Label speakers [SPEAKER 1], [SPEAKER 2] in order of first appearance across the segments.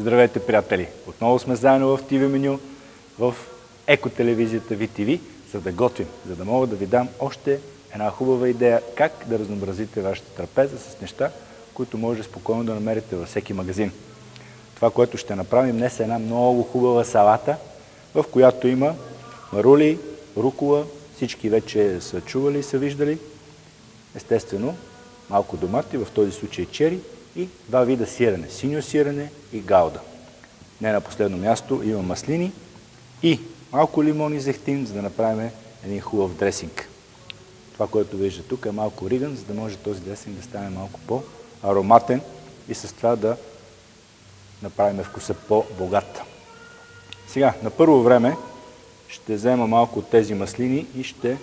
[SPEAKER 1] Здравейте, приятели! Отново сме заедно в TV меню, в екотелевизията VTV, за да готвим, за да мога да ви дам още една хубава идея как да разнообразите вашата трапеза с неща, които може спокойно да намерите във всеки магазин. Това, което ще направим днес, е една много хубава салата, в която има марули, рукола, всички вече са чували и са виждали. Естествено, малко домати, в този случай чери, и два вида сирене – синьо сирене и гауда. Не на последно място има маслини и малко лимон и зехтин, за да направим един хубав дресинг. Това, което вижда тук, е малко риган, за да може този дресинг да стане малко по-ароматен и с това да направим вкуса по-богат. Сега, на първо време ще взема малко от тези маслини и ще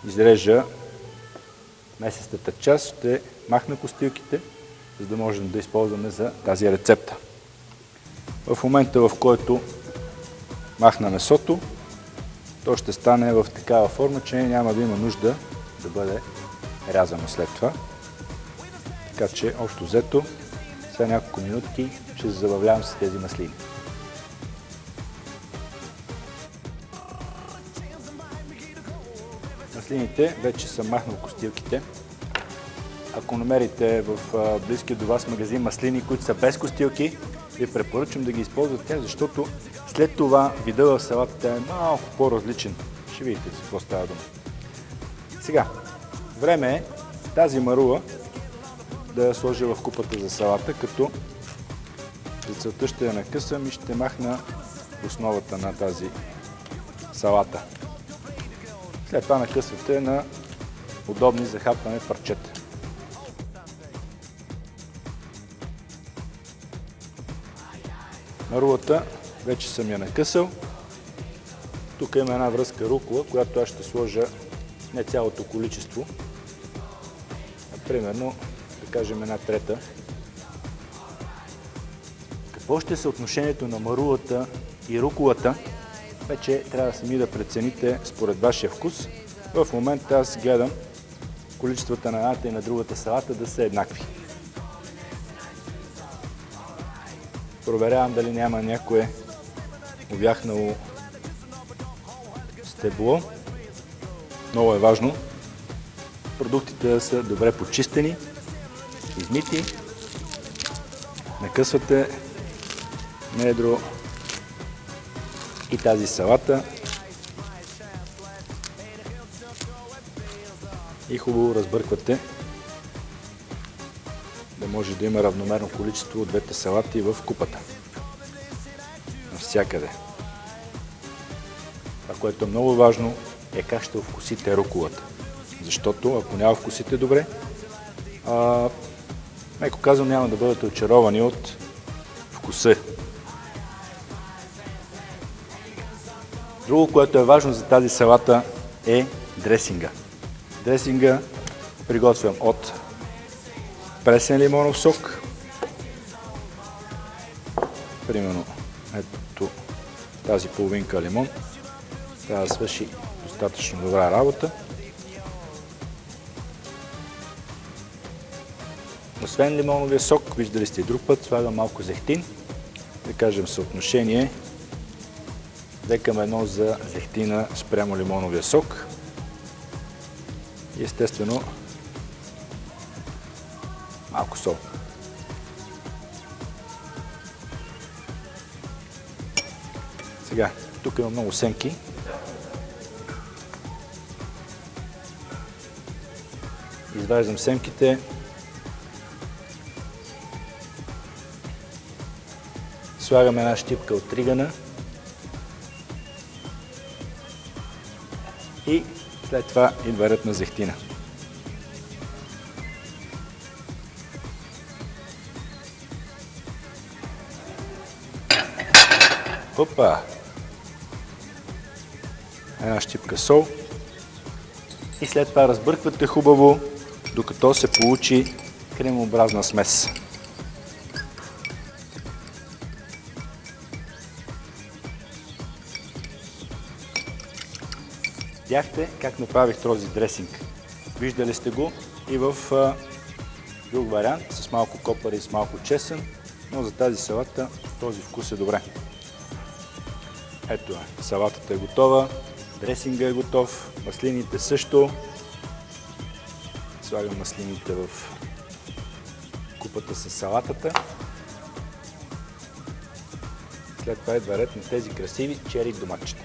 [SPEAKER 1] изрежа месестата част, ще махна костилките, за да можем да използваме за тази рецепта. В момента, в който махна месото, то ще стане в такава форма, че няма да има нужда да бъде рязано след това. Така че, общо взето, сега няколко минутки ще се забавлявам с тези маслини. Маслините вече съм махнал костилките. Ако намерите в близкия до вас магазин маслини, които са без костилки, ви препоръчвам да ги използвате, защото след това вида в салатата е малко по-различен. Ще видите за какво става дума. Сега, време е тази марула да я сложа в купата за салата, като за целта ще я накъсам и ще махна основата на тази салата. След това накъсвате на удобни за хапване парчета. Марулата вече съм я накъсал. Тук има една връзка рукола, която аз ще сложа не цялото количество, а примерно, да кажем, една трета. Какво ще е съотношението на марулата и руколата? Вече трябва сами да прецените според вашия вкус. В момента аз гледам количествата на едната и на другата салата да са еднакви. Проверявам дали няма някое увяхнало стебло. Много е важно продуктите да са добре почистени, измити. Накъсвате на едро и тази салата и хубаво разбърквате, да може да има равномерно количество от двете салати в купата. Навсякъде. Това, което е много важно, е как ще вкусите руколата. Защото ако няма вкусите добре, меко казвам, няма да бъдете очаровани от вкуса. Друго, което е важно за тази салата, е дресинга. Дресинга приготвям от пресен лимонов сок. Примерно, ето тази половинка лимон. Трябва да свърши достатъчно добра работа. Освен лимоновия сок, виждали сте и друг път, слагам малко зехтин. Да кажем съотношение 2:1 за зехтина спрямо лимоновия сок. И естествено малко сол. Сега, тук има много семки. Изваждам семките. Слагам една щипка от ригана. И след това идва ред на зехтина. Опа! Една щипка сол. И след това разбърквате хубаво, докато се получи кремообразна смес. Видяхте как направих този дресинг. Виждали сте го и в друг вариант, с малко копър и с малко чесън, но за тази салата Този вкус е добре. Ето е, салатата е готова, дресинга е готов, маслините също. Слагам маслините в купата с салатата. След това идва ред на тези красиви чери доматчета.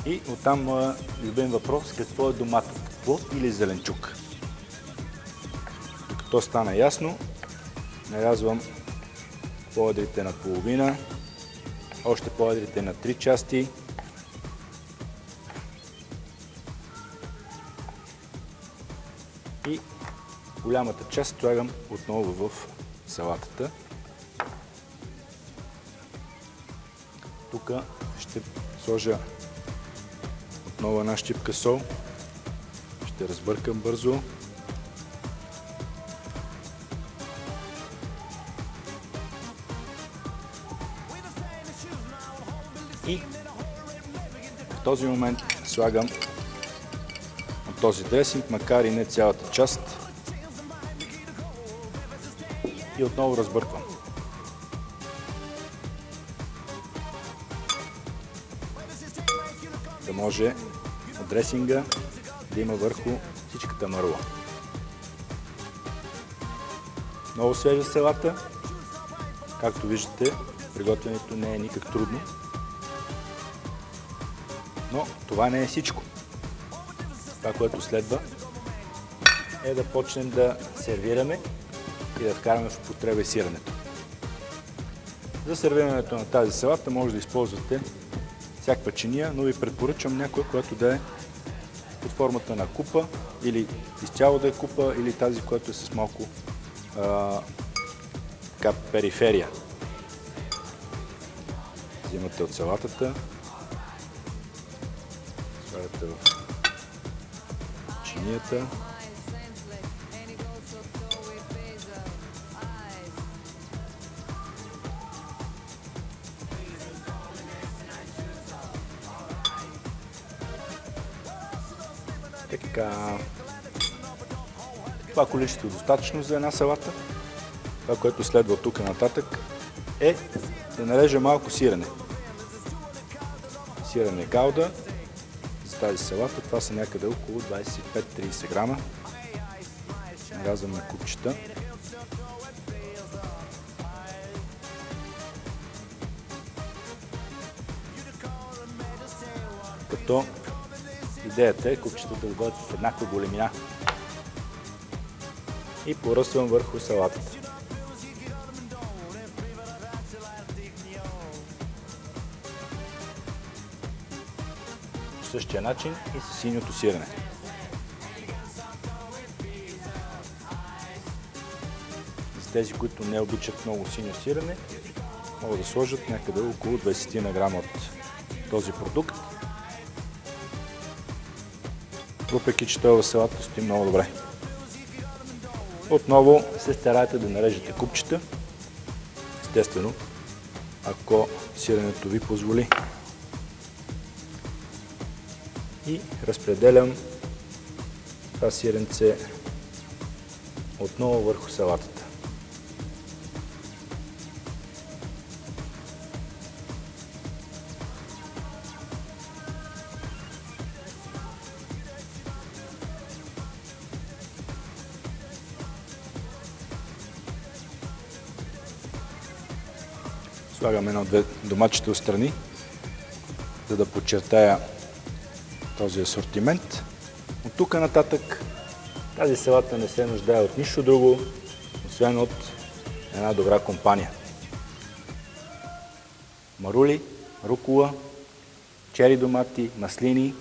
[SPEAKER 1] И оттам моя любим въпрос, какво е доматът? Плод или зеленчук? Докато стана ясно, нарязвам по-едрите на половина, още по-едрите на 3 части. И голямата част слагам отново в салатата. Тук ще сложа отново една щипка сол. Ще разбъркам бързо. И в този момент слагам от този дресинг, макар и не цялата част. И отново разбърквам. Да може от дресинга да има върху всичката марула. Много свежа салата. Както виждате, приготвянето не е никак трудно. Но това не е всичко. Това, което следва, е да почнем да сервираме и да вкараме в употреба и сиренето. За сервирането на тази салата може да използвате всякаква чиния, но ви препоръчвам някоя, която да е под формата на купа или изцяло да е купа, или тази, която е с малко периферия. Взимате от салатата, слагате в чинията. Така. Това количество е достатъчно за една салата. Това, което следва от тук нататък, е да нарежа малко сирене. Сирене гауда за тази салата. Това са някъде около 25-30 грама. Нарязвам на купчета. Като идеята е купчетата да бъдат с еднаква големина. И поръсвам върху салатата. По същия начин и с синьото сирене. За тези, които не обичат много синьо сирене, могат да сложат някъде около 20 на грама от този продукт. Въпреки че това салата стои много добре. Отново се старайте да нарежете купчета. Естествено, ако сиренето ви позволи. И разпределям това сиренце отново върху салатата. Слагам едно-две доматчета отстрани, за да подчертая този асортимент. От тук нататък тази салата не се нуждае от нищо друго, освен от една добра компания. Марули, рукола, чери домати, маслини,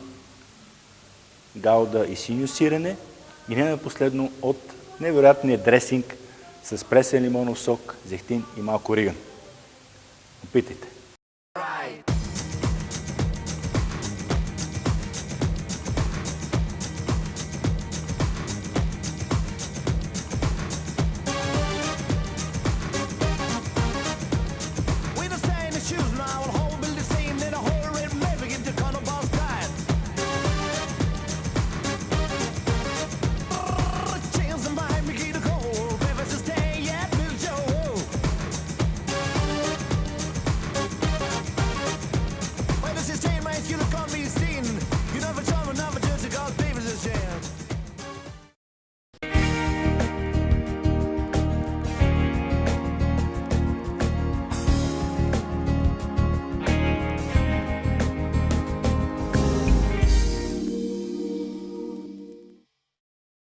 [SPEAKER 1] гауда и синьо сирене и не на последно от невероятния дресинг с пресен лимонов сок, зехтин и малко риган. Опитайте!